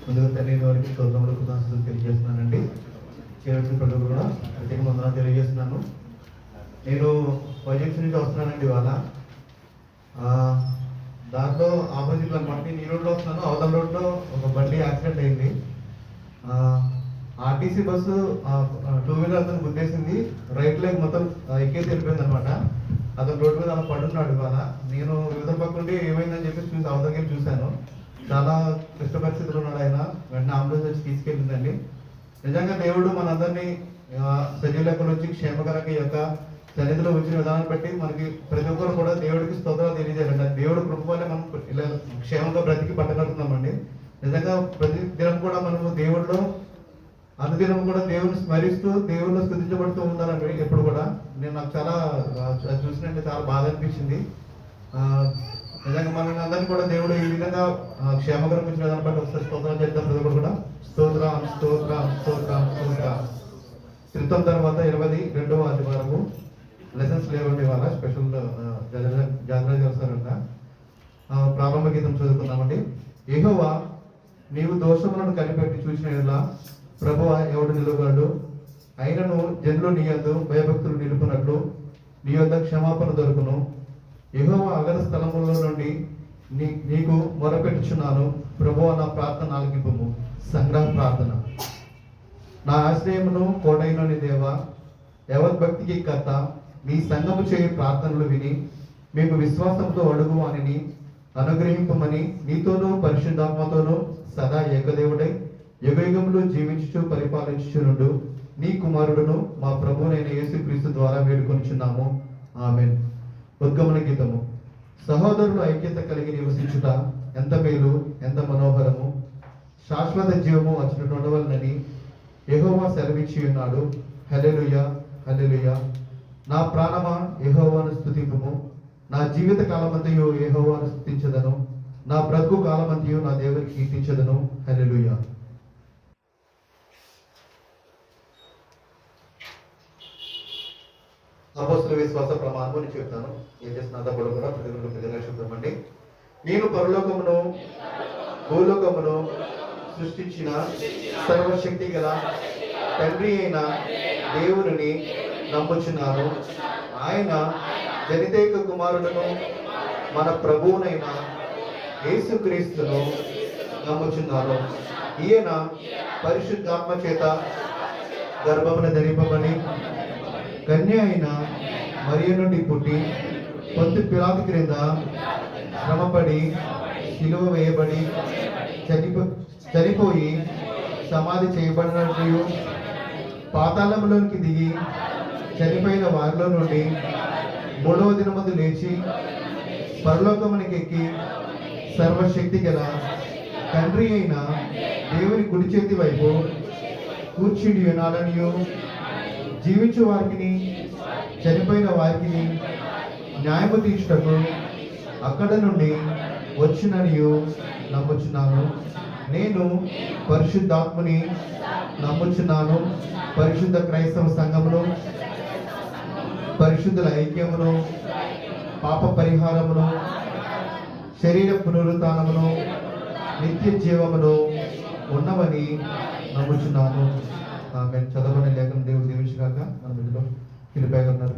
ముందుగా తెలియని వారికి స్తోత్రములు కృతజ్ఞతలు తెలియజేస్తున్నానండి. చేరవలసిన ప్రజలు కూడా ప్రత్యేక వందనాలు తెలియజేస్తున్నాను. నేను ప్రాజెక్ట్స్ నుంచి వస్తున్నానండి. ఇవాళ దాంట్లో ఆపోజిట్లో అనమాట నేను ఈ రోడ్లో వస్తున్నాను. అవతల రోడ్లో ఒక బండి యాక్సిడెంట్ అయింది. ఆర్టీసీ బస్సు 2 వీలర్ అతను గుద్దేసింది. రైట్ లెగ్ మొత్తం ఎక్కేసి వెళ్ళిపోయింది అనమాట. అతను రోడ్డు మీద అలా పడున్నాడు. ఇవాళ నేను వివిధ పక్కనుండి ఏమైందని చెప్పి అవతలకి చూశాను. చాలా క్లిష్ట పరిస్థితులు ఉన్నాడు ఆయన. వెంటనే అంబులెన్స్ వచ్చి తీసుకెళ్ళిందండి. నిజంగా దేవుడు మనందరినీ సజీవ లెక్కల వచ్చి క్షేమకరంగా ఈ యొక్క సన్నిధిలో వచ్చిన విధానం బట్టి మనకి ప్రతి ఒక్కరు కూడా దేవుడికి స్తోత్రాలు తెలియజేయాలండి. దేవుడు కృప వల్లే మనం ఇలా క్షేమంగా బ్రతికి పట్టగలుగుతున్నామండి. నిజంగా ప్రతి దినం కూడా మనము దేవుడిలో అనుదినం కూడా దేవుని స్మరిస్తూ దేవుళ్ళు స్థుతించబడుతూ ఉండాలండి. ఎప్పుడు కూడా నాకు చాలా చూసినట్టు చాలా బాధ అనిపించింది. నిజంగా మన అందరినీ కూడా దేవుడు ఈ విధంగా క్షేమకరం వచ్చిన విధానం బట్టి ఒకసారి స్తోత్రాలు చేద్దాం. ప్రతి కూడా స్తోత్రం స్తోత్రం స్తోత్రం స్తోత్రం. క్రితం తర్వాత 22వ ఆదివారము లెసన్స్ లేవండి. వాళ్ళ స్పెషల్ జాతర చేస్తారంట. ప్రారంభ గీతం చదువుకున్నామండి. యెహోవా నీవు దోషములను కనిపెట్టి చూసిన ఎలా ప్రభువా ఎవడు నిలువగలడు? అయినను జనులు నీ యందు భయభక్తులు నిలుపునట్లు నీ యొద్ద క్షమాపణ దొరుకును. యెహోవా అగర స్థలములో నుండి నీకు మొరపెట్టుచున్నాను. ప్రభువా నా ప్రార్థన ఆలకింపుము. సంగ్రహ ప్రార్థన. నా ఆశ్రయమును కోటైన నీ దేవా, యవద్భక్తికి కర్త, నీ సంగము చేయు ప్రార్థనలు విని మీకు విశ్వాసంతో అడుగు వానిని అనుగ్రహింపమని నీతోనూ పరిశుద్ధాత్మతోనూ సదా ఏకదేవుడై యుగయుగములు జీవించుచు పరిపాలించుచునుండు నీ కుమారుడును మా ప్రభువైన యేసుక్రీస్తు ద్వారా వేడుకొనిచున్నాము. ఆమేన్. ఉద్గమన గీతము. సహోదరులు ఐక్యత కలిగి నివసించుట ఎంత మేలు, ఎంత మనోహరము. శాశ్వత జీవము అచ్చట ఉండవలనని యెహోవా సెలవిచ్చి ఉన్నాడు. హల్లెలూయా హల్లెలూయా. నా ప్రాణమా యెహోవాను స్తుతింపుము. నా జీవిత కాలమంతయు యెహోవాను స్తుతించదను. నా బ్రతుకు కాలమంతయు నా దేవునికి కీర్తించదను. హల్లెలూయా. అపోస్తల విశ్వాస ప్రమాణము అని చెప్తాను. ఏం చేస్తున్నా కూడా ప్రజలు చెప్తామండి. నేను పరలోకమును భూలోకమును సృష్టించిన సర్వశక్తి గల తండ్రి అయిన దేవుని నమ్ముచున్నాను. ఆయన జనితైక కుమారుడును మన ప్రభువునైన యేసుక్రీస్తును నమ్ముచున్నాను. ఈయన పరిశుద్ధాత్మ చేత గర్భమున ధరింపబడి కన్య అయిన మరియ నుండి పుట్టి పొంతు పిలాతు క్రింద శ్రమపడి సిలువ వేయబడి చనిపోయి సమాధి చేయబడినట్లు పాతాళంలోనికి దిగి చనిపోయిన వారిలో నుండి 3వ దినమందు లేచి పరలోకమునికి ఎక్కి సర్వశక్తి గల తండ్రి అయిన దేవుని కుడి చేతి వైపు కూర్చుండి ఉన్నాడనియు జీవించు వారికి చనిపోయిన వారికి న్యాయము తీర్చుటకు అక్కడ నుండి వచ్చిననియు నమ్ముచున్నాను. నేను పరిశుద్ధాత్మని నమ్ముచున్నాను. పరిశుద్ధ క్రైస్తవ సంఘమును, పరిశుద్ధుల ఐక్యమును, పాప పరిహారమును, శరీర పునరుత్థానమును, నిత్య జీవమును ఉన్నవని నమ్ముచున్నాను. ఆమె చదవని లేఖను దేవుడు దీవించుగాక. మన మధ్యలో ఫిలిప్పీయులకు